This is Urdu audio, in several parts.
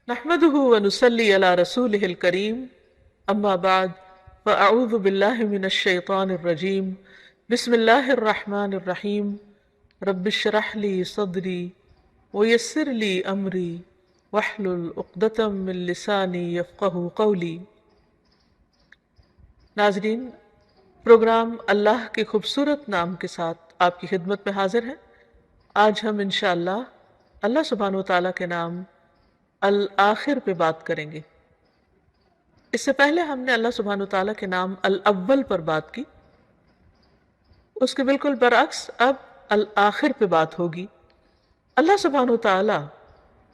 نحمده ونصلي على رسوله الكريم اما بعد فاعوذ بالله من الشيطان الرجيم بسم الله الرحمن الرحيم رب اشرح لي صدري ويسر لي امري واحلل عقدة من لساني يفقهوا قولي۔ ناظرین، پروگرام اللہ کے خوبصورت نام کے ساتھ آپ کی خدمت میں حاضر ہیں۔ آج ہم انشاءاللہ اللہ سبحانہ وتعالیٰ کے نام الآخر پہ بات کریں گے۔ اس سے پہلے ہم نے اللہ سبحانہ وتعالیٰ کے نام الاول پر بات کی، اس کے بالکل برعکس اب الآخر پہ بات ہوگی۔ اللہ سبحانہ وتعالیٰ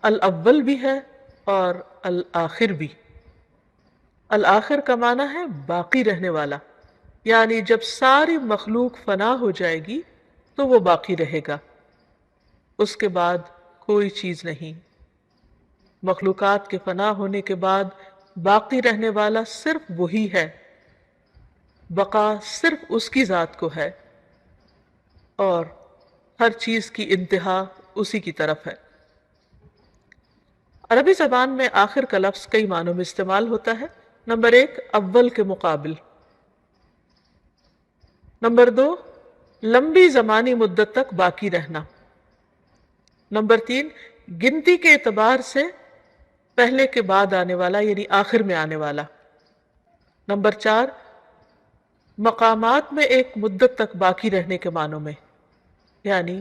الاول بھی ہے اور الآخر بھی۔ الآخر کا معنی ہے باقی رہنے والا، یعنی جب ساری مخلوق فنا ہو جائے گی تو وہ باقی رہے گا، اس کے بعد کوئی چیز نہیں۔ مخلوقات کے فنا ہونے کے بعد باقی رہنے والا صرف وہی ہے، بقا صرف اس کی ذات کو ہے، اور ہر چیز کی انتہا اسی کی طرف ہے۔ عربی زبان میں آخر کا لفظ کئی معنوں میں استعمال ہوتا ہے۔ نمبر 1، اول کے مقابل۔ نمبر 2، لمبی زمانی مدت تک باقی رہنا۔ نمبر 3، گنتی کے اعتبار سے پہلے کے بعد آنے والا، یعنی آخر میں آنے والا۔ نمبر 4، مقامات میں ایک مدت تک باقی رہنے کے معنوں میں، یعنی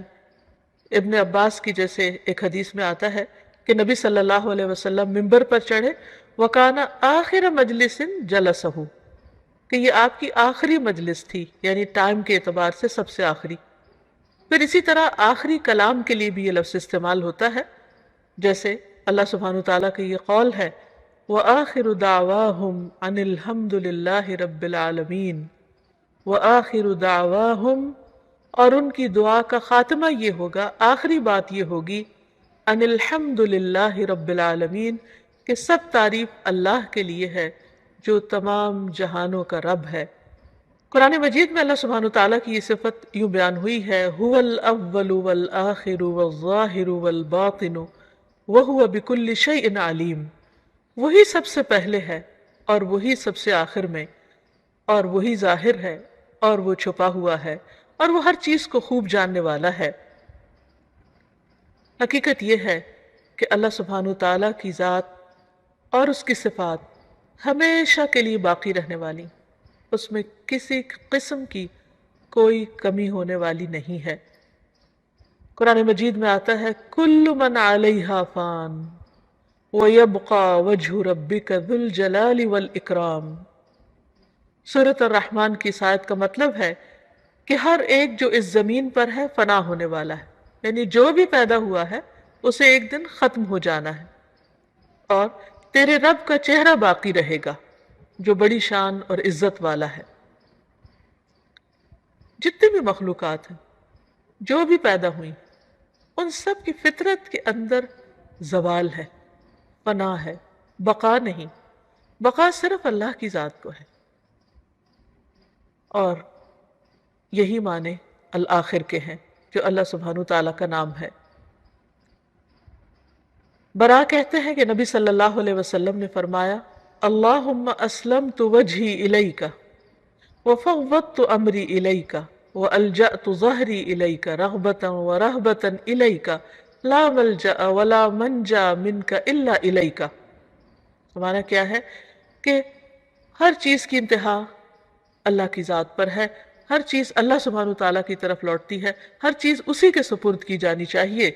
ابن عباس کی جیسے ایک حدیث میں آتا ہے کہ نبی صلی اللہ علیہ وسلم ممبر پر چڑھے، وَكَانَ آخِرَ مَجْلِسٍ جَلَسَهُ، کہ یہ آپ کی آخری مجلس تھی، یعنی ٹائم کے اعتبار سے سب سے آخری۔ پھر اسی طرح آخری کلام کے لیے بھی یہ لفظ استعمال ہوتا ہے، جیسے اللہ سبحانہ وتعالیٰ کا یہ قول ہے وَآخِرُ دَعْوَاهُمْ عَنِ الْحَمْدُ لِلَّهِ رَبِّ الْعَالَمِينَ وَآخِرُ دَعْوَاهُمْ، اور ان کی دعا کا خاتمہ یہ ہوگا، آخری بات یہ ہوگی عَنِ الْحَمْدُ لِلَّهِ رَبِّ الْعَالَمِينَ، کہ سب تعریف اللہ کے لیے ہے جو تمام جہانوں کا رب ہے۔ قرآن مجید میں اللہ سبحانہ وتعالیٰ کی یہ صفت یوں بیان ہوئی ہے هُوَ الْأَوَّلُ وَالْآخِرُ وَالظَّاهِرُ وَالْبَاطِنُ وَهُوَ بِكُلِّ شَيْءٍ عَلِيمٌ، وہی سب سے پہلے ہے اور وہی سب سے آخر میں، اور وہی ظاہر ہے اور وہ چھپا ہوا ہے، اور وہ ہر چیز کو خوب جاننے والا ہے۔ حقیقت یہ ہے کہ اللہ سبحانہ وتعالیٰ کی ذات اور اس کی صفات ہمیشہ کے لیے باقی رہنے والی، اس میں کسی قسم کی کوئی کمی ہونے والی نہیں ہے۔ قرآن مجید میں آتا ہے کل من علیہا فان وَيَبْقَى وَجْهُ رَبِّكَ ذُو الْجَلَالِ وَالْإِكْرَامِ۔ سورۃ الرحمن کی اس آیت کا مطلب ہے کہ ہر ایک جو اس زمین پر ہے فنا ہونے والا ہے، یعنی جو بھی پیدا ہوا ہے اسے ایک دن ختم ہو جانا ہے، اور تیرے رب کا چہرہ باقی رہے گا جو بڑی شان اور عزت والا ہے۔ جتنی بھی مخلوقات ہیں جو بھی پیدا ہوئی، ان سب کی فطرت کے اندر زوال ہے، فنا ہے، بقا نہیں۔ بقا صرف اللہ کی ذات کو ہے، اور یہی معنی الآخر کے ہیں جو اللہ سبحانہ تعالیٰ کا نام ہے۔ برا کہتے ہیں کہ نبی صلی اللہ علیہ وسلم نے فرمایا اللہم اسلمت وجہی الیک وفوضت امری الیک وَأَلْجَأْتُ ظَهْرِي إِلَيْكَ رَغْبَةً وَرَهْبَةً إِلَيْكَ لَا مَلْجَأَ وَلَا مَنْجَا مِنْكَ إِلَّا إِلَيْكَ۔ ہمارا کیا ہے کہ ہر چیز کی انتہا اللہ کی ذات پر ہے، ہر چیز اللہ سبحانہ تعالیٰ کی طرف لوٹتی ہے، ہر چیز اسی کے سپرد کی جانی چاہیے۔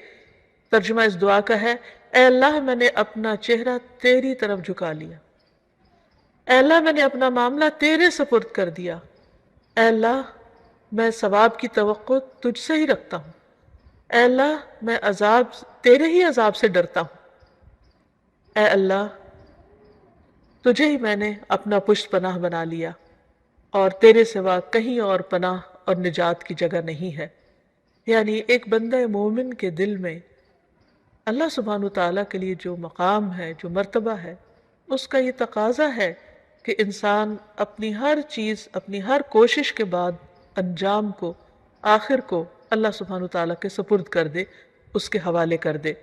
ترجمہ اس دعا کا ہے اے اللہ میں نے اپنا چہرہ تیری طرف جھکا لیا، اے اللہ میں نے اپنا معاملہ تیرے سپرد کر دیا، اے اللہ میں ثواب کی توقع تجھ سے ہی رکھتا ہوں، اے اللہ میں تیرے ہی عذاب سے ڈرتا ہوں، اے اللہ تجھے ہی میں نے اپنا پشت پناہ بنا لیا، اور تیرے سوا کہیں اور پناہ اور نجات کی جگہ نہیں ہے۔ یعنی ایک بندہ مومن کے دل میں اللہ سبحانہ تعالیٰ کے لیے جو مقام ہے، جو مرتبہ ہے، اس کا یہ تقاضا ہے کہ انسان اپنی ہر چیز، اپنی ہر کوشش کے بعد انجام کو، آخر کو اللہ سبحانہ تعالیٰ کے سپرد کر دے، اس کے حوالے کر دے۔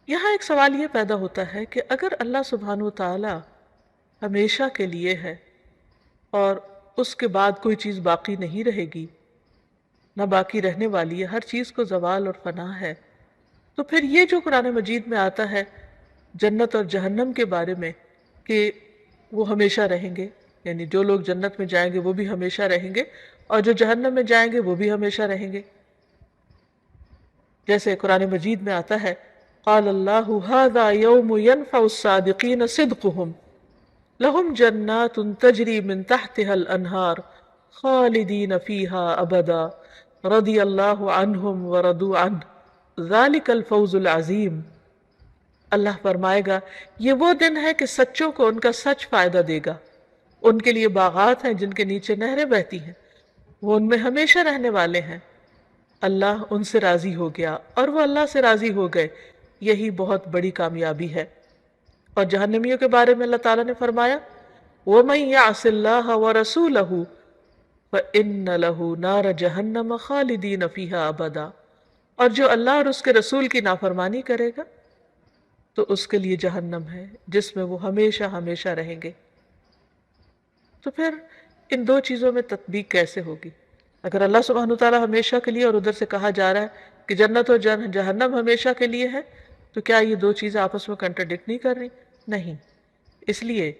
یہاں ایک سوال یہ پیدا ہوتا ہے کہ اگر اللہ سبحانہ و تعالی ہمیشہ کے لیے ہے اور اس کے بعد کوئی چیز باقی نہیں رہے گی، نہ باقی رہنے والی ہے، ہر چیز کو زوال اور فنا ہے، تو پھر یہ جو قرآن مجید میں آتا ہے جنت اور جہنم کے بارے میں کہ وہ ہمیشہ رہیں گے، یعنی جو لوگ جنت میں جائیں گے وہ بھی ہمیشہ رہیں گے اور جو جہنم میں جائیں گے وہ بھی ہمیشہ رہیں گے، جیسے قرآن مجید میں آتا ہے قال اللہ ھذا یوم ینفع الصادقین صدقہم لہم جنات تجری من تحتها الانہار خالدین فیہا ابدا رضی اللہ عنہم ورضوا عنہ ذالک الفوز العظیم۔ اللہ فرمائے گا یہ وہ دن ہے کہ سچوں کو ان کا سچ فائدہ دے گا، ان کے لیے باغات ہیں جن کے نیچے نہریں بہتی ہیں، وہ ان میں ہمیشہ رہنے والے ہیں، اللہ ان سے راضی ہو گیا اور وہ اللہ سے راضی ہو گئے، یہی بہت بڑی کامیابی ہے۔ اور جہنمیوں کے بارے میں اللہ تعالیٰ نے فرمایا وَمَن يَعْصِ اللَّهَ وَرَسُولَهُ فَإِنَّ لَهُ نَارَ جَهَنَّمَ خَالِدِينَ فِيهَا أَبَدًا، اور جو اللہ اور اس کے رسول کی نافرمانی کرے گا تو اس کے لیے جہنم ہے جس میں وہ ہمیشہ ہمیشہ رہیں گے۔ تو پھر ان دو چیزوں میں تطبیق کیسے ہوگی؟ اگر اللہ سبحانہ وتعالیٰ ہمیشہ کے لیے اور ادھر سے کہا جا رہا ہے کہ جنت اور جہنم ہمیشہ کے لیے ہے، تو کیا یہ دو چیزیں آپس میں کنٹرڈکٹ نہیں کر رہی؟ نہیں، اس لیے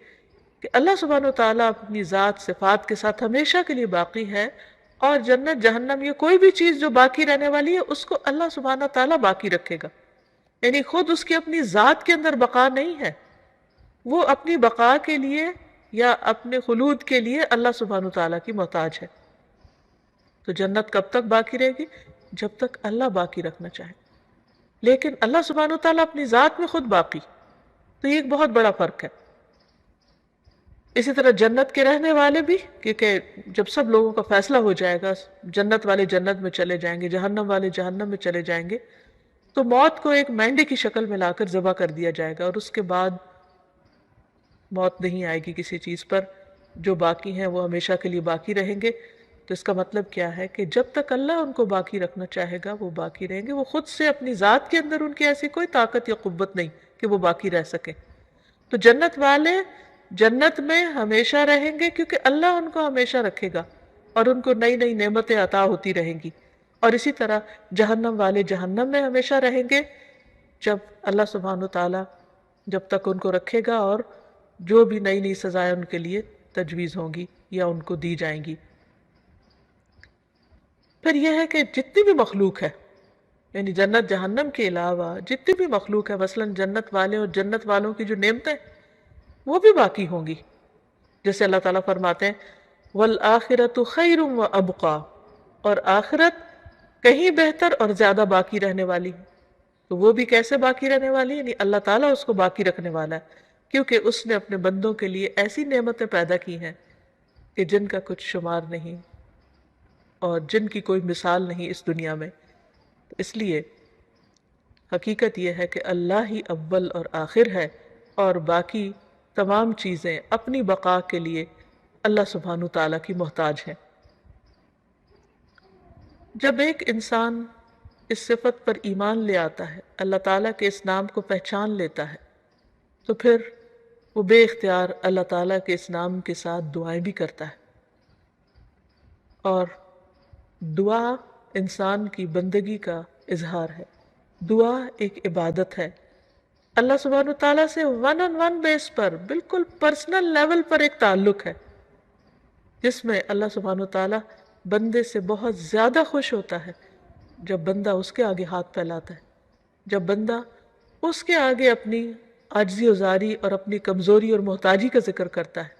کہ اللہ سبحانہ وتعالیٰ اپنی ذات صفات کے ساتھ ہمیشہ کے لیے باقی ہے، اور جنت جہنم یہ کوئی بھی چیز جو باقی رہنے والی ہے اس کو اللہ سبحانہ وتعالیٰ باقی رکھے گا، یعنی خود اس کی اپنی ذات کے اندر بقا نہیں ہے، وہ اپنی بقا کے لیے یا اپنے خلود کے لیے اللہ سبحانہ وتعالیٰ کی محتاج ہے۔ تو جنت کب تک باقی رہے گی؟ جب تک اللہ باقی رکھنا چاہے، لیکن اللہ سبحانہ وتعالیٰ اپنی ذات میں خود باقی، تو یہ ایک بہت بڑا فرق ہے۔ اسی طرح جنت کے رہنے والے بھی، کیونکہ جب سب لوگوں کا فیصلہ ہو جائے گا، جنت والے جنت میں چلے جائیں گے، جہنم والے جہنم میں چلے جائیں گے، تو موت کو ایک مینڈے کی شکل میں لا کر ذبح کر دیا جائے گا، اور اس کے بعد موت نہیں آئے گی کسی چیز پر، جو باقی ہیں وہ ہمیشہ کے لیے باقی رہیں گے۔ تو اس کا مطلب کیا ہے کہ جب تک اللہ ان کو باقی رکھنا چاہے گا وہ باقی رہیں گے، وہ خود سے اپنی ذات کے اندر ان کی ایسی کوئی طاقت یا قوت نہیں کہ وہ باقی رہ سکے۔ تو جنت والے جنت میں ہمیشہ رہیں گے کیونکہ اللہ ان کو ہمیشہ رکھے گا اور ان کو نئی نئی نعمتیں عطا ہوتی رہیں گی، اور اسی طرح جہنم والے جہنم میں ہمیشہ رہیں گے جب اللہ سبحانہ وتعالیٰ جب تک ان کو رکھے گا، اور جو بھی نئی نئی سزائیں ان کے لیے تجویز ہوں گی یا ان کو دی جائیں گی۔ پھر یہ ہے کہ جتنی بھی مخلوق ہے، یعنی جنت جہنم کے علاوہ جتنی بھی مخلوق ہے، مثلا جنت والے اور جنت والوں کی جو نعمتیں وہ بھی باقی ہوں گی، جیسے اللہ تعالیٰ فرماتے ہیں وَالْآخِرَةُ خَيْرٌ وَأَبْقَىٰ، اور آخرت کہیں بہتر اور زیادہ باقی رہنے والی ہے۔ تو وہ بھی کیسے باقی رہنے والی ہے؟ یعنی اللہ تعالیٰ اس کو باقی رکھنے والا ہے، کیونکہ اس نے اپنے بندوں کے لیے ایسی نعمتیں پیدا کی ہیں کہ جن کا کچھ شمار نہیں اور جن کی کوئی مثال نہیں اس دنیا میں۔ اس لیے حقیقت یہ ہے کہ اللہ ہی اول اور آخر ہے، اور باقی تمام چیزیں اپنی بقا کے لیے اللہ سبحانہ تعالیٰ کی محتاج ہیں۔ جب ایک انسان اس صفت پر ایمان لے آتا ہے، اللہ تعالیٰ کے اس نام کو پہچان لیتا ہے، تو پھر وہ بے اختیار اللہ تعالیٰ کے اس نام کے ساتھ دعائیں بھی کرتا ہے، اور دعا انسان کی بندگی کا اظہار ہے، دعا ایک عبادت ہے۔ اللہ سبحانہ تعالیٰ سے ون آن ون بیس پر، بالکل پرسنل لیول پر ایک تعلق ہے، جس میں اللہ سبحانہ تعالیٰ بندے سے بہت زیادہ خوش ہوتا ہے جب بندہ اس کے آگے ہاتھ پھیلاتا ہے، جب بندہ اس کے آگے اپنی عاجزی و زاری اور اپنی کمزوری اور محتاجی کا ذکر کرتا ہے،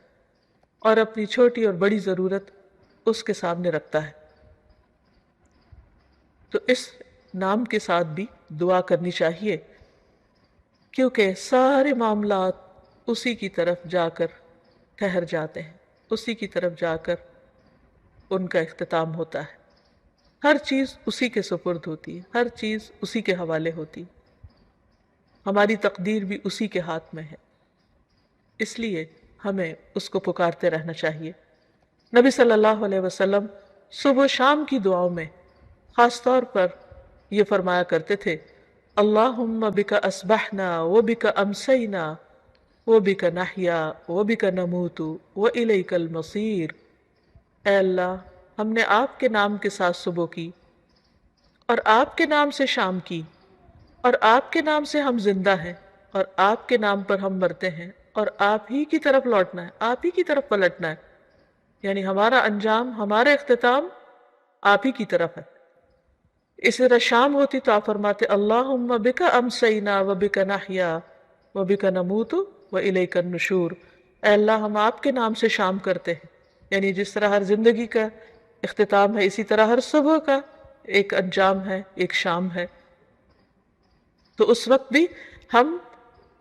اور اپنی چھوٹی اور بڑی ضرورت اس کے سامنے رکھتا ہے۔ تو اس نام کے ساتھ بھی دعا کرنی چاہیے، کیونکہ سارے معاملات اسی کی طرف جا کر ٹھہر جاتے ہیں، اسی کی طرف جا کر ان کا اختتام ہوتا ہے، ہر چیز اسی کے سپرد ہوتی ہے، ہر چیز اسی کے حوالے ہوتی ہے، ہماری تقدیر بھی اسی کے ہاتھ میں ہے، اس لیے ہمیں اس کو پکارتے رہنا چاہیے۔ نبی صلی اللہ علیہ وسلم صبح و شام کی دعاؤں میں خاص طور پر یہ فرمایا کرتے تھے اللہم بک اسبحنا وبک امسینا وبک نحیا وبک نموت والیک المصیر۔ اے اللہ، ہم نے آپ کے نام کے ساتھ صبح کی، اور آپ کے نام سے شام کی، اور آپ کے نام سے ہم زندہ ہیں، اور آپ کے نام پر ہم مرتے ہیں، اور آپ ہی کی طرف لوٹنا ہے، آپ ہی کی طرف پلٹنا ہے، یعنی ہمارا انجام، ہمارا اختتام آپ ہی کی طرف ہے۔ اس طرح شام ہوتی تو آپ فرماتے اللہم بک امسینا وبک نحیا وبک نموت والیک النشور۔ اے اللہ، ہم آپ کے نام سے شام کرتے ہیں، یعنی جس طرح ہر زندگی کا اختتام ہے، اسی طرح ہر صبح کا ایک انجام ہے، ایک شام ہے۔ تو اس وقت بھی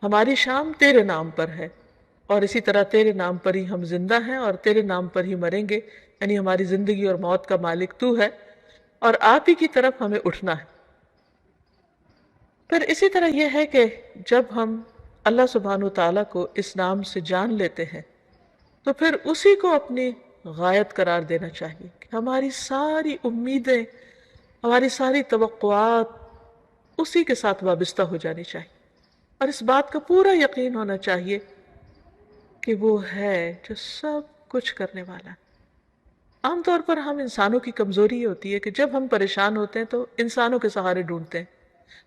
ہماری شام تیرے نام پر ہے، اور اسی طرح تیرے نام پر ہی ہم زندہ ہیں اور تیرے نام پر ہی مریں گے، یعنی ہماری زندگی اور موت کا مالک تو ہے، اور آپ ہی کی طرف ہمیں اٹھنا ہے۔ پھر اسی طرح یہ ہے کہ جب ہم اللہ سبحانہ وتعالیٰ کو اس نام سے جان لیتے ہیں تو پھر اسی کو اپنی غایت قرار دینا چاہیے، کہ ہماری ساری امیدیں، ہماری ساری توقعات اسی کے ساتھ وابستہ ہو جانی چاہیے، اور اس بات کا پورا یقین ہونا چاہیے کہ وہ ہے جو سب کچھ کرنے والا ہے۔ عام طور پر ہم انسانوں کی کمزوری یہ ہوتی ہے کہ جب ہم پریشان ہوتے ہیں تو انسانوں کے سہارے ڈھونڈتے ہیں،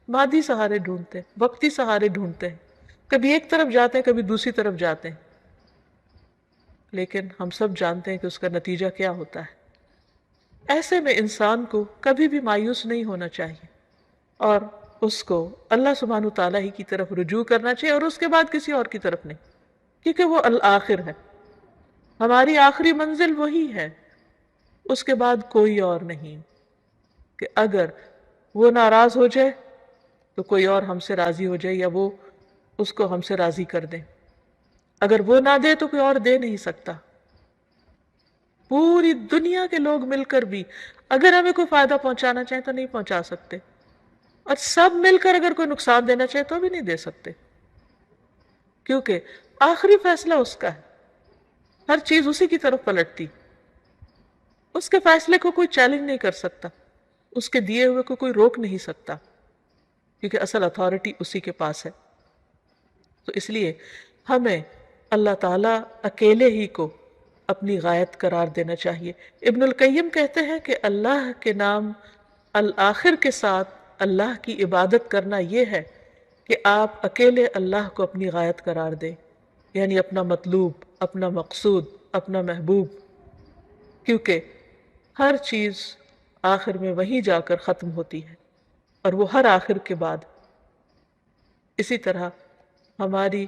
مادی سہارے ڈھونڈتے ہیں، وقتی سہارے ڈھونڈتے ہیں، کبھی ایک طرف جاتے ہیں، کبھی دوسری طرف جاتے ہیں، لیکن ہم سب جانتے ہیں کہ اس کا نتیجہ کیا ہوتا ہے۔ ایسے میں انسان کو کبھی بھی مایوس نہیں ہونا چاہیے، اور اس کو اللہ سبحانہ تعالیٰ ہی کی طرف رجوع کرنا چاہیے، اور اس کے بعد کسی اور کی طرف نہیں، کیونکہ وہ الآخر ہے، ہماری آخری منزل وہی ہے، اس کے بعد کوئی اور نہیں، کہ اگر وہ ناراض ہو جائے تو کوئی اور ہم سے راضی ہو جائے، یا وہ اس کو ہم سے راضی کر دیں، اگر وہ نہ دے تو کوئی اور دے نہیں سکتا۔ پوری دنیا کے لوگ مل کر بھی اگر ہمیں کوئی فائدہ پہنچانا چاہیں تو نہیں پہنچا سکتے، اور سب مل کر اگر کوئی نقصان دینا چاہے تو بھی نہیں دے سکتے، کیونکہ آخری فیصلہ اس کا ہے، ہر چیز اسی کی طرف پلٹتی، اس کے فیصلے کو کوئی چیلنج نہیں کر سکتا، اس کے دیے ہوئے کو کوئی روک نہیں سکتا، کیونکہ اصل اتھارٹی اسی کے پاس ہے۔ تو اس لیے ہمیں اللہ تعالیٰ اکیلے ہی کو اپنی غایت قرار دینا چاہیے۔ ابن القیم کہتے ہیں کہ اللہ کے نام الآخر کے ساتھ اللہ کی عبادت کرنا یہ ہے کہ آپ اکیلے اللہ کو اپنی غایت قرار دیں، یعنی اپنا مطلوب، اپنا مقصود، اپنا محبوب، کیونکہ ہر چیز آخر میں وہیں جا کر ختم ہوتی ہے، اور وہ ہر آخر کے بعد۔ اسی طرح ہماری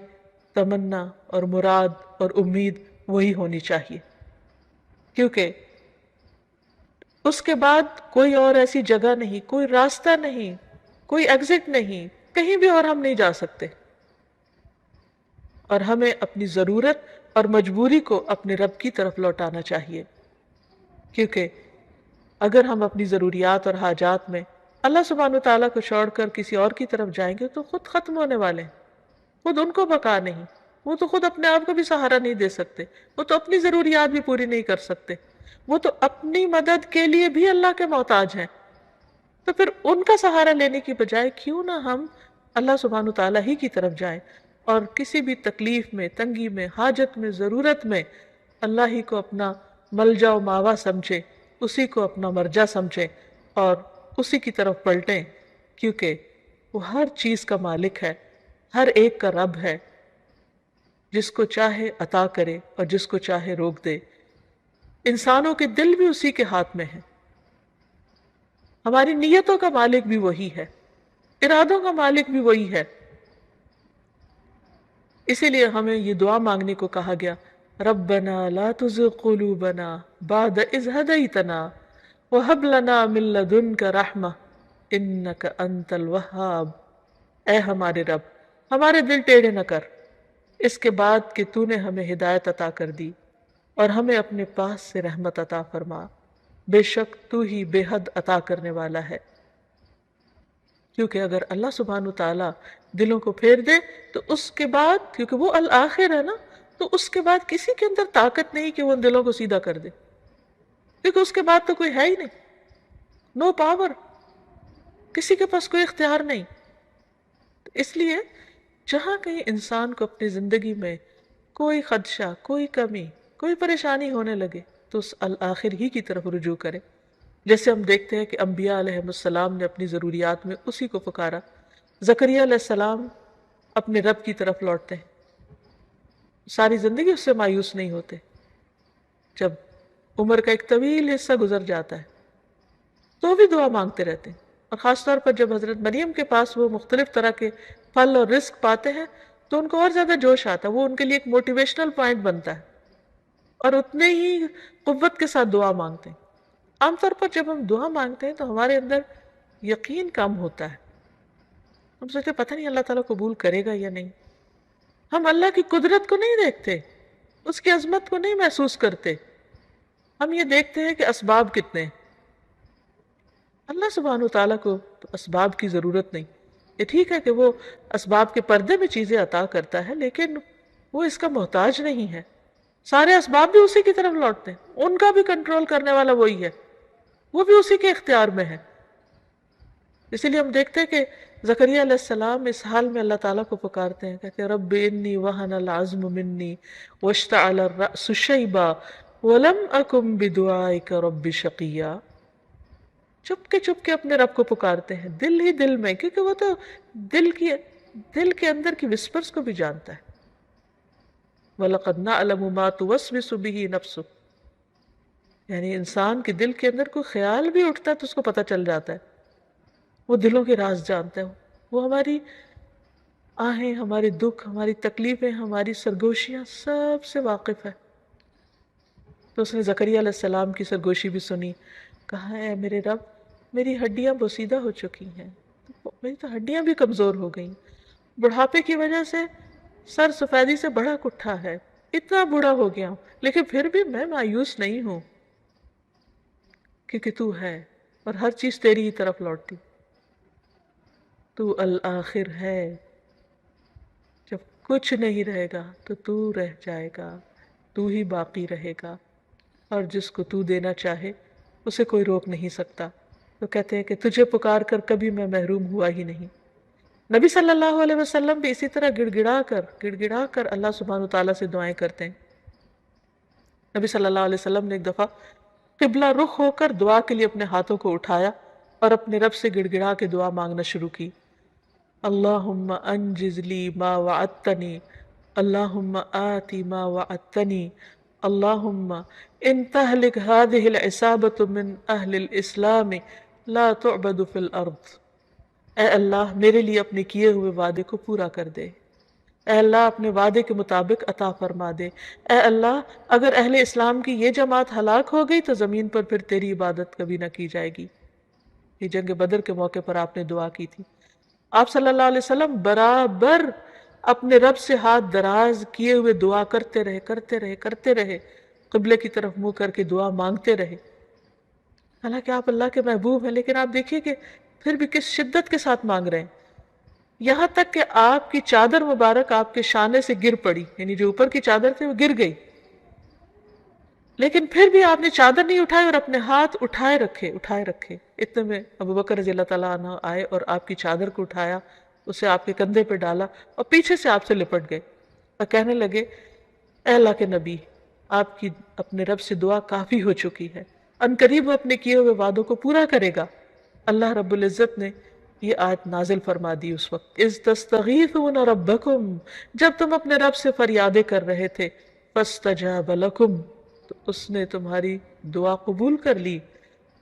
تمنا اور مراد اور امید وہی ہونی چاہیے، کیونکہ اس کے بعد کوئی اور ایسی جگہ نہیں، کوئی راستہ نہیں، کوئی ایگزٹ نہیں، کہیں بھی اور ہم نہیں جا سکتے، اور ہمیں اپنی ضرورت اور مجبوری کو اپنے رب کی طرف لوٹانا چاہیے، کیونکہ اگر ہم اپنی ضروریات اور حاجات میں اللہ سبحانہ وتعالیٰ کو چھوڑ کر کسی اور کی طرف جائیں گے تو خود ختم ہونے والے ہیں، خود ان کو بقا نہیں، وہ تو خود اپنے آپ کو بھی سہارا نہیں دے سکتے، وہ تو اپنی ضروریات بھی پوری نہیں کر سکتے، وہ تو اپنی مدد کے لیے بھی اللہ کے محتاج ہیں۔ تو پھر ان کا سہارا لینے کی بجائے کیوں نہ ہم اللہ سبحانہ تعالیٰ ہی کی طرف جائیں، اور کسی بھی تکلیف میں، تنگی میں، حاجت میں، ضرورت میں اللہ ہی کو اپنا ملجا و ماوا سمجھیں، اسی کو اپنا مرجع سمجھیں، اور اسی کی طرف پلٹیں، کیونکہ وہ ہر چیز کا مالک ہے، ہر ایک کا رب ہے، جس کو چاہے عطا کرے اور جس کو چاہے روک دے۔ انسانوں کے دل بھی اسی کے ہاتھ میں ہیں، ہماری نیتوں کا مالک بھی وہی ہے، ارادوں کا مالک بھی وہی ہے۔ اسی لیے ہمیں یہ دعا مانگنے کو کہا گیا، ربنا لا تزغ قلوبنا بعد اذ ہدیتنا وہب لنا من لدنک رحمہ انک انت الوہاب۔ اے ہمارے رب، ہمارے دل ٹیڑھے نہ کر اس کے بعد کہ تو نے ہمیں ہدایت عطا کر دی، اور ہمیں اپنے پاس سے رحمت عطا فرما، بے شک تو ہی بے حد عطا کرنے والا ہے۔ کیونکہ اگر اللہ سبحانہ تعالیٰ دلوں کو پھیر دے تو اس کے بعد، کیونکہ وہ الآخر ہے نا، تو اس کے بعد کسی کے اندر طاقت نہیں کہ وہ ان دلوں کو سیدھا کر دے، کیونکہ اس کے بعد تو کوئی ہے ہی نہیں، نو پاور، کسی کے پاس کوئی اختیار نہیں۔ اس لیے جہاں کہیں انسان کو اپنی زندگی میں کوئی خدشہ، کوئی کمی، کوئی پریشانی ہونے لگے تو اس الآخر ہی کی طرف رجوع کرے. جیسے ہم دیکھتے ہیں کہ انبیاء علیہ السلام نے اپنی ضروریات میں اسی کو پکارا. زکریا علیہ السلام اپنے رب کی طرف لوٹتے ہیں، ساری زندگی اس سے مایوس نہیں ہوتے. جب عمر کا ایک طویل حصہ گزر جاتا ہے تو بھی دعا مانگتے رہتے ہیں، اور خاص طور پر جب حضرت مریم کے پاس وہ مختلف طرح کے پھل اور رزق پاتے ہیں تو ان کو اور زیادہ جوش آتا ہے، وہ ان کے لیے ایک موٹیویشنل پوائنٹ بنتا ہے، اور اتنے ہی قوت کے ساتھ دعا مانگتے ہیں. عام طور پر جب ہم دعا مانگتے ہیں تو ہمارے اندر یقین کم ہوتا ہے، ہم سوچتے پتہ نہیں اللہ تعالیٰ قبول کرے گا یا نہیں. ہم اللہ کی قدرت کو نہیں دیکھتے، اس کی عظمت کو نہیں محسوس کرتے. ہم یہ دیکھتے ہیں کہ اسباب کتنے ہیں. اللہ سبحانہ وتعالیٰ کو اسباب کی ضرورت نہیں. یہ ٹھیک ہے کہ وہ اسباب کے پردے میں چیزیں عطا کرتا ہے، لیکن وہ اس کا محتاج نہیں ہے. سارے اسباب بھی اسی کی طرف لوٹتے ہیں، ان کا بھی کنٹرول کرنے والا وہی ہے، وہ بھی اسی کے اختیار میں ہے. اسی لیے ہم دیکھتے ہیں کہ زکریا علیہ السلام اس حال میں اللہ تعالیٰ کو پکارتے ہیں، کہتے ہیں رب انی وہن العظم منی واشتعل الرأس شیبا ولم اکن بدعائک رب شقیا. چپ کے اپنے رب کو پکارتے ہیں دل ہی دل میں، کیونکہ وہ تو دل کے اندر کی وسپرز کو بھی جانتا ہے. وَلَقَدْ نَعْلَمُ مَا تُوَسْوِسُ بِهِ نَفْسُهُ، یعنی انسان کے دل کے اندر کوئی خیال بھی اٹھتا ہے تو اس کو پتہ چل جاتا ہے. وہ دلوں کے راز جانتا ہے، وہ ہماری آہیں، ہمارے دکھ، ہماری تکلیفیں، ہماری سرگوشیاں سب سے واقف ہے. تو اس نے زکریا علیہ السلام کی سرگوشی بھی سنی. کہا اے میرے رب، میری ہڈیاں بوسیدہ ہو چکی ہیں، میری تو ہڈیاں بھی کمزور ہو گئیں، بڑھاپے کی وجہ سے سر سفیدی سے بڑا کٹھا ہے، اتنا بوڑھا ہو گیا ہوں، لیکن پھر بھی میں مایوس نہیں ہوں، کیونکہ تو ہے اور ہر چیز تیری ہی طرف لوٹتی. تو الآخر ہے، جب کچھ نہیں رہے گا تو تو رہ جائے گا، تو ہی باقی رہے گا، اور جس کو تو دینا چاہے اسے کوئی روک نہیں سکتا. تو کہتے ہیں کہ تجھے پکار کر کبھی میں محروم ہوا ہی نہیں. نبی صلی اللہ علیہ وسلم بھی اسی طرح گڑ گڑا کر اللہ سبحانہ تعالیٰ سے دعائیں کرتے ہیں. نبی صلی اللہ علیہ وسلم نے ایک دفعہ قبلہ رخ ہو کر دعا کے لیے اپنے ہاتھوں کو اٹھایا اور اپنے رب سے گڑ گڑا کے دعا مانگنا شروع کی. اللہم انجز لی ما وعدتنی، اللہم آتی ما وعدتنی، اللہم ان تہلک هذه العصابة من اہل الاسلام لا تعبد فی الارض. اے اللہ میرے لیے اپنے کیے ہوئے وعدے کو پورا کر دے، اے اللہ اپنے وعدے کے مطابق عطا فرما دے. اے اللہ اگر اہل اسلام کی یہ جماعت ہلاک ہو گئی تو زمین پر پھر تیری عبادت کبھی نہ کی جائے گی. یہ جنگ بدر کے موقع پر آپ نے دعا کی تھی. آپ صلی اللہ علیہ وسلم برابر اپنے رب سے ہاتھ دراز کیے ہوئے دعا کرتے رہے، قبلے کی طرف منہ کر کے دعا مانگتے رہے. حالانکہ آپ اللہ کے محبوب ہیں، لیکن آپ دیکھیے کہ پھر بھی کس شدت کے ساتھ مانگ رہے ہیں. یہاں تک کہ آپ کی چادر مبارک آپ کے شانے سے گر پڑی، یعنی جو اوپر کی چادر تھی وہ گر گئی، لیکن پھر بھی آپ نے چادر نہیں اٹھائی اور اپنے ہاتھ اٹھائے رکھے. اتنے میں ابو بکر رضی اللہ تعالیٰ عنہ آئے اور آپ کی چادر کو اٹھایا، اسے آپ کے کندھے پہ ڈالا اور پیچھے سے آپ سے لپٹ گئے اور کہنے لگے اے اللہ کے نبی، آپ کی اپنے رب سے دعا کافی ہو چکی ہے، ان قریب وہ اپنے کیے ہوئے وعدوں کو پورا کرے گا. اللہ رب العزت نے یہ آیت نازل فرما دی اس وقت، اذ تستغیثون ربکم، جب تم اپنے رب سے فریادیں کر رہے تھے، فاستجاب لکم، تو اس نے تمہاری دعا قبول کر لی.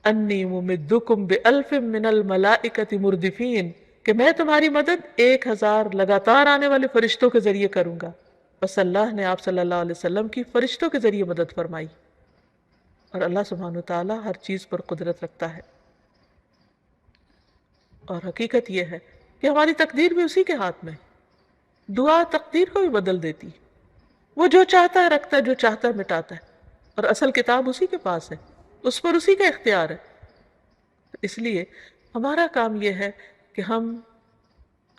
انی ممدکم بألف من الملائکۃ مردفین، کہ میں تمہاری مدد 1000 لگاتار آنے والے فرشتوں کے ذریعے کروں گا. بس اللہ نے آپ صلی اللہ علیہ وسلم کی فرشتوں کے ذریعے مدد فرمائی، اور اللہ سبحانہ وتعالی ہر چیز پر قدرت رکھتا ہے. اور حقیقت یہ ہے کہ ہماری تقدیر بھی اسی کے ہاتھ میں. دعا تقدیر کو بھی بدل دیتی، وہ جو چاہتا ہے رکھتا ہے، جو چاہتا ہے مٹاتا ہے، اور اصل کتاب اسی کے پاس ہے، اس پر اسی کا اختیار ہے. اس لیے ہمارا کام یہ ہے کہ ہم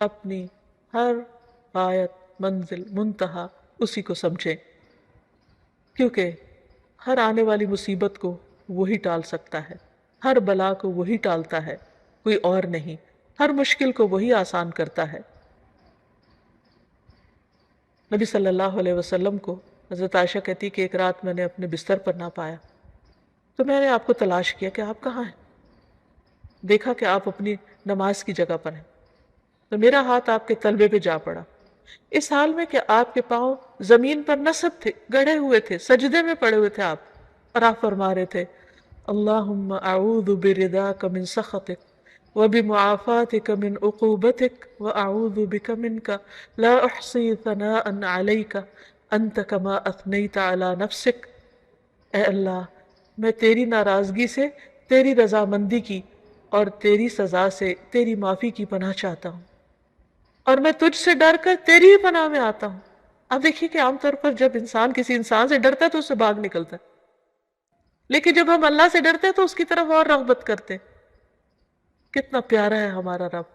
اپنی ہر غایت، منزل، منتہا اسی کو سمجھیں، کیونکہ ہر آنے والی مصیبت کو وہی ٹال سکتا ہے، ہر بلا کو وہی ٹالتا ہے، کوئی اور نہیں. ہر مشکل کو وہی آسان کرتا ہے. نبی صلی اللہ علیہ وسلم کو حضرت عائشہ کہتی کہ ایک رات میں نے اپنے بستر پر نہ پایا، تو میں نے آپ کو تلاش کیا کہ آپ کہاں ہیں، دیکھا کہ آپ اپنی نماز کی جگہ پر ہیں، تو میرا ہاتھ آپ کے تلوے پہ جا پڑا، اس حال میں کہ آپ کے پاؤں زمین پر نصب تھے، گڑے ہوئے تھے، سجدے میں پڑے ہوئے تھے آپ، اور آپ فرما رہے تھے اللہم اعوذ برضاک من سخطک وبمعافاتک من عقوبتک واعوذ بک منک لا احصی ثناء علیک انت کما اثنیت علی نفسک۔ اے اللہ، میں تیری ناراضگی سے، تیری رضامندی کی اور تیری سزا سے تیری معافی کی پناہ چاہتا ہوں، اور میں تجھ سے ڈر کر تیری ہی پناہ میں آتا ہوں۔ اب دیکھیے کہ عام طور پر جب انسان کسی انسان سے ڈرتا ہے تو اس سے بھاگ نکلتا ہے، لیکن جب ہم اللہ سے ڈرتے ہیں تو اس کی طرف اور رغبت کرتے ہیں۔ کتنا پیارا ہے ہمارا رب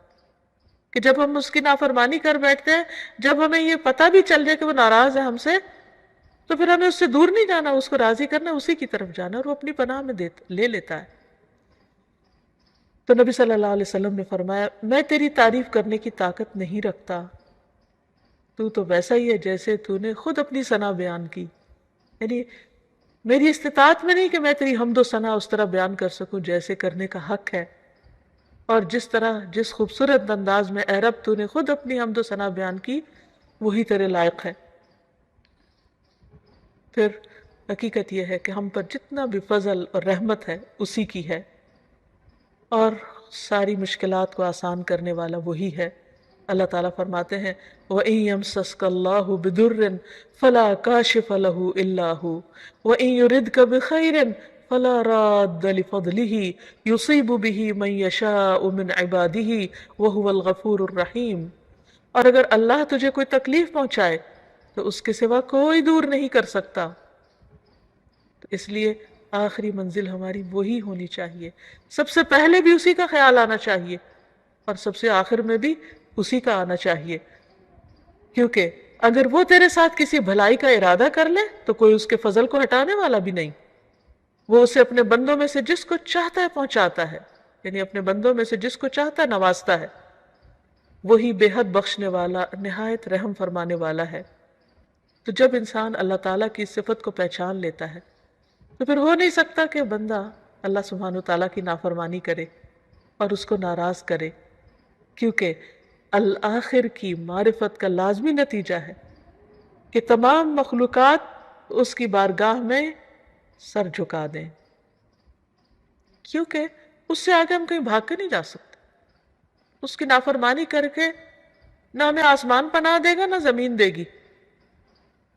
کہ جب ہم اس کی نافرمانی کر بیٹھتے ہیں، جب ہمیں یہ پتہ بھی چل جائے کہ وہ ناراض ہے ہم سے، تو پھر ہمیں اس سے دور نہیں جانا، اس کو راضی کرنا، اسی کی طرف جانا، اور وہ اپنی پناہ میں لے لیتا ہے۔ تو نبی صلی اللہ علیہ وسلم نے فرمایا میں تیری تعریف کرنے کی طاقت نہیں رکھتا، تو ویسا ہی ہے جیسے تو نے خود اپنی ثنا بیان کی، یعنی میری استطاعت میں نہیں کہ میں تیری حمد و ثنا اس طرح بیان کر سکوں جیسے کرنے کا حق ہے، اور جس طرح جس خوبصورت انداز میں اے رب تو نے خود اپنی حمد و ثنا بیان کی وہی تیرے لائق ہے۔ پھر حقیقت یہ ہے کہ ہم پر جتنا بھی فضل اور رحمت ہے اسی کی ہے، اور ساری مشکلات کو آسان کرنے والا وہی ہے۔ اللہ تعالیٰ فرماتے ہیں وَإِن يَمْسَسْكَ اللَّهُ بِضُرٍّ فَلَا كَاشِفَ لَهُ إِلَّا هُوَ وَإِن يُرِدْكَ بِخَيْرٍ فَلَا رَادَّ لِفَضْلِهِ يُصِيبُ بِهِ مَن يَشَاءُ مِنْ عِبَادِهِ وَهُوَ الْغَفُورُ الرَّحِيمُ۔ اور اگر اللہ تجھے کوئی تکلیف پہنچائے تو اس کے سوا کوئی دور نہیں کر سکتا، تو اس لیے آخری منزل ہماری وہی ہونی چاہیے، سب سے پہلے بھی اسی کا خیال آنا چاہیے اور سب سے آخر میں بھی اسی کا آنا چاہیے، کیونکہ اگر وہ تیرے ساتھ کسی بھلائی کا ارادہ کر لے تو کوئی اس کے فضل کو ہٹانے والا بھی نہیں، وہ اسے اپنے بندوں میں سے جس کو چاہتا ہے پہنچاتا ہے، یعنی اپنے بندوں میں سے جس کو چاہتا ہے نوازتا ہے، وہی بے حد بخشنے والا نہایت رحم فرمانے والا ہے۔ تو جب انسان اللہ تعالیٰ کی صفت کو پہچان لیتا ہے تو پھر ہو نہیں سکتا کہ بندہ اللہ سبحانہ و تعالیٰ کی نافرمانی کرے اور اس کو ناراض کرے، کیونکہ الآخر کی معرفت کا لازمی نتیجہ ہے کہ تمام مخلوقات اس کی بارگاہ میں سر جھکا دیں، کیونکہ اس سے آگے ہم کہیں بھاگ کے نہیں جا سکتے۔ اس کی نافرمانی کر کے نہ ہمیں آسمان پناہ دے گا، نہ زمین دے گی،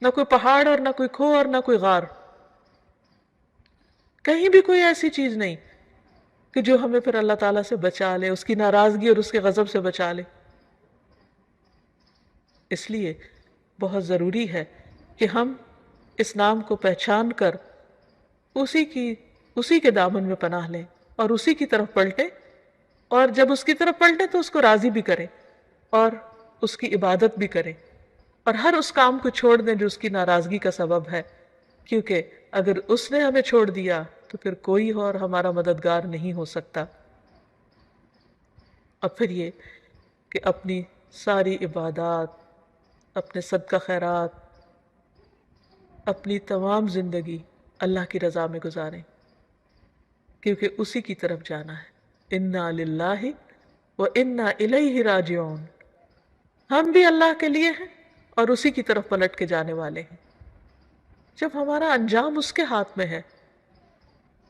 نہ کوئی پہاڑ اور نہ کوئی کھو اور نہ کوئی غار، کہیں بھی کوئی ایسی چیز نہیں کہ جو ہمیں پھر اللہ تعالیٰ سے بچا لے، اس کی ناراضگی اور اس کے غضب سے بچا لے۔ اس لیے بہت ضروری ہے کہ ہم اس نام کو پہچان کر اسی کے دامن میں پناہ لیں اور اسی کی طرف پلٹیں، اور جب اس کی طرف پلٹیں تو اس کو راضی بھی کریں اور اس کی عبادت بھی کریں، اور ہر اس کام کو چھوڑ دیں جو اس کی ناراضگی کا سبب ہے، کیونکہ اگر اس نے ہمیں چھوڑ دیا تو پھر کوئی اور ہمارا مددگار نہیں ہو سکتا۔ اب پھر یہ کہ اپنی ساری عبادات، اپنے صدقہ خیرات، اپنی تمام زندگی اللہ کی رضا میں گزاریں، کیونکہ اسی کی طرف جانا ہے۔ انا للہ و انا الیہ راجعون، ہم بھی اللہ کے لیے ہیں اور اسی کی طرف پلٹ کے جانے والے ہیں۔ جب ہمارا انجام اس کے ہاتھ میں ہے،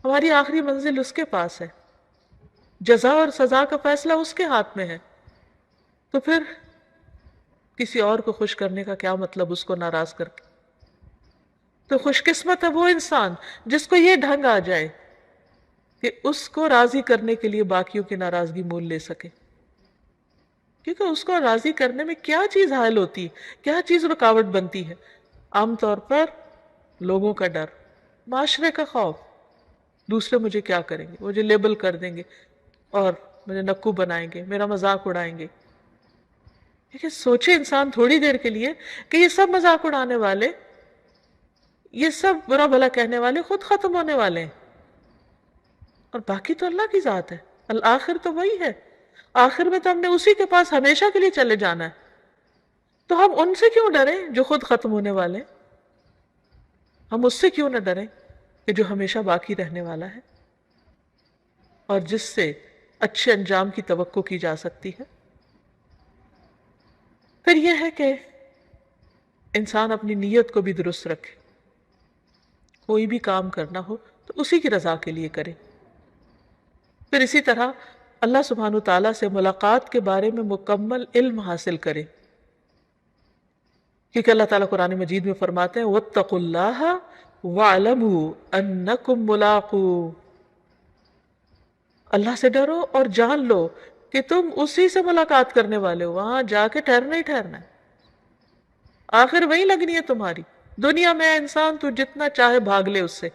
ہماری آخری منزل اس کے پاس ہے، جزا اور سزا کا فیصلہ اس کے ہاتھ میں ہے، تو پھر کسی اور کو خوش کرنے کا کیا مطلب اس کو ناراض کر کے؟ تو خوش قسمت ہے وہ انسان جس کو یہ ڈھنگ آ جائے کہ اس کو راضی کرنے کے لیے باقیوں کی ناراضگی مول لے سکے، کیونکہ اس کو راضی کرنے میں کیا چیز حائل ہوتی ہے، کیا چیز رکاوٹ بنتی ہے؟ عام طور پر لوگوں کا ڈر، معاشرے کا خوف، دوسرے مجھے کیا کریں گے، مجھے لیبل کر دیں گے اور مجھے نکو بنائیں گے، میرا مذاق اڑائیں گے۔ لیکن سوچے انسان تھوڑی دیر کے لیے کہ یہ سب مذاق اڑانے والے، یہ سب برا بھلا کہنے والے خود ختم ہونے والے ہیں، اور باقی تو اللہ کی ذات ہے، الآخر تو وہی ہے، آخر میں تو ہم نے اسی کے پاس ہمیشہ کے لیے چلے جانا ہے۔ تو ہم ان سے کیوں ڈریں جو خود ختم ہونے والے ہیں؟ ہم اس سے کیوں نہ ڈریں کہ جو ہمیشہ باقی رہنے والا ہے اور جس سے اچھے انجام کی توقع کی جا سکتی ہے؟ پھر یہ ہے کہ انسان اپنی نیت کو بھی درست رکھے، کوئی بھی کام کرنا ہو تو اسی کی رضا کے لیے کرے۔ پھر اسی طرح اللہ سبحانہ تعالیٰ سے ملاقات کے بارے میں مکمل علم حاصل کرے، کیونکہ اللہ تعالیٰ قرآن مجید میں فرماتے ہیں وَاتَّقُوا اللَّهَ وَاعْلَمُوا أَنَّكُمْ مُلَاقُوهُ، اللہ سے ڈرو اور جان لو کہ تم اسی سے ملاقات کرنے والے ہو، وہاں جا کے ٹھہرنا ہی ٹھہرنا ہے، آخر وہی لگنی ہے تمہاری۔ دنیا میں انسان تو جتنا چاہے بھاگ لے اس سے،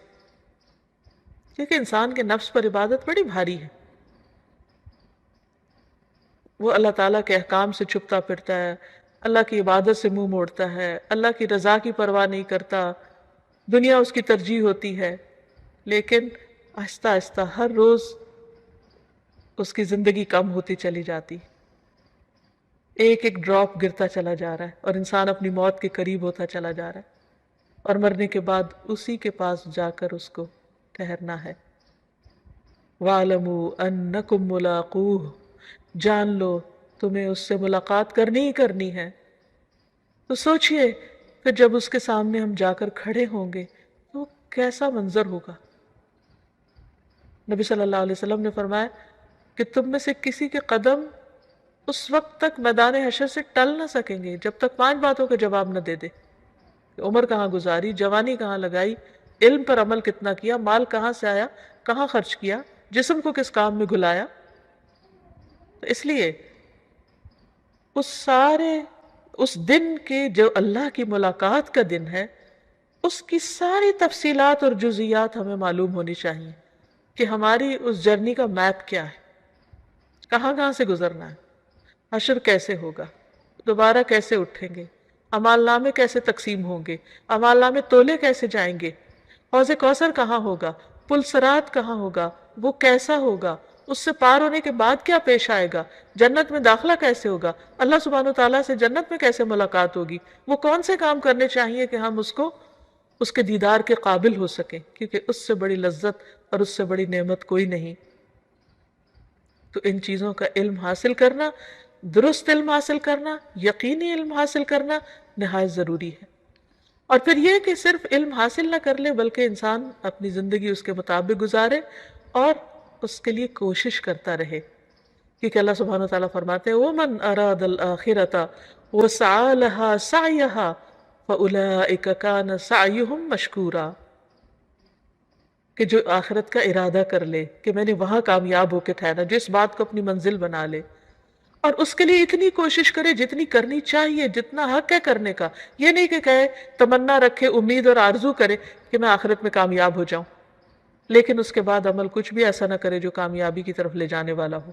کیونکہ انسان کے نفس پر عبادت بڑی بھاری ہے، وہ اللہ تعالیٰ کے احکام سے چھپتا پھرتا ہے، اللہ کی عبادت سے منہ موڑتا ہے، اللہ کی رضا کی پرواہ نہیں کرتا، دنیا اس کی ترجیح ہوتی ہے، لیکن آہستہ آہستہ ہر روز اس کی زندگی کم ہوتی چلی جاتی، ایک ایک ڈراپ گرتا چلا جا رہا ہے اور انسان اپنی موت کے قریب ہوتا چلا جا رہا ہے، اور مرنے کے بعد اسی کے پاس جا کر اس کو ٹھہرنا ہے۔ وَاعْلَمُوا أَنَّكُمْ مُلَاقُوهُ، جان لو تمہیں اس سے ملاقات کرنی ہی کرنی ہے۔ تو سوچئے کہ جب اس کے سامنے ہم جا کر کھڑے ہوں گے تو کیسا منظر ہوگا۔ نبی صلی اللہ علیہ وسلم نے فرمایا کہ تم میں سے کسی کے قدم اس وقت تک میدان حشر سے ٹل نہ سکیں گے جب تک 5 باتوں کا جواب نہ دے دے کہ عمر کہاں گزاری، جوانی کہاں لگائی، علم پر عمل کتنا کیا، مال کہاں سے آیا، کہاں خرچ کیا، جسم کو کس کام میں گھلایا۔ تو اس لیے اس دن کے جو اللہ کی ملاقات کا دن ہے، اس کی ساری تفصیلات اور جزئیات ہمیں معلوم ہونی چاہیے کہ ہماری اس جرنی کا میپ کیا ہے، کہاں کہاں سے گزرنا ہے، حشر کیسے ہوگا، دوبارہ کیسے اٹھیں گے، اعمال نامے کیسے تقسیم ہوں گے، اعمال نامے تولے کیسے جائیں گے، حوض کوثر کہاں ہوگا، پل صراط کہاں ہوگا، وہ کیسا ہوگا، اس سے پار ہونے کے بعد کیا پیش آئے گا، جنت میں داخلہ کیسے ہوگا، اللہ سبحانہ وتعالیٰ سے جنت میں کیسے ملاقات ہوگی، وہ کون سے کام کرنے چاہیے کہ ہم اس کے دیدار کے قابل ہو سکیں، کیونکہ اس سے بڑی لذت اور اس سے بڑی نعمت کوئی نہیں۔ تو ان چیزوں کا علم حاصل کرنا، درست علم حاصل کرنا، یقینی علم حاصل کرنا نہایت ضروری ہے۔ اور پھر یہ کہ صرف علم حاصل نہ کر لے بلکہ انسان اپنی زندگی اس کے مطابق گزارے اور اس کے لیے کوشش کرتا رہے، کیونکہ اللہ سبحانہ وتعالیٰ فرماتے ہیں وَمَنْ أَرَادَ الْآخِرَةَ وَسَعَى لَهَا سَعْيَهَا فَأُولَئِكَ كَانَ سَعْيُهُمْ مَشْكُورًا، کہ جو آخرت کا ارادہ کر لے کہ میں نے وہاں کامیاب ہو کے ٹھہرنا، جو اس بات کو اپنی منزل بنا لے اور اس کے لیے اتنی کوشش کرے جتنی کرنی چاہیے، جتنا حق ہے کرنے کا، یہ نہیں کہ کہے تمنا رکھے، امید اور آرزو کرے کہ میں آخرت میں کامیاب ہو جاؤں، لیکن اس کے بعد عمل کچھ بھی ایسا نہ کرے جو کامیابی کی طرف لے جانے والا ہو۔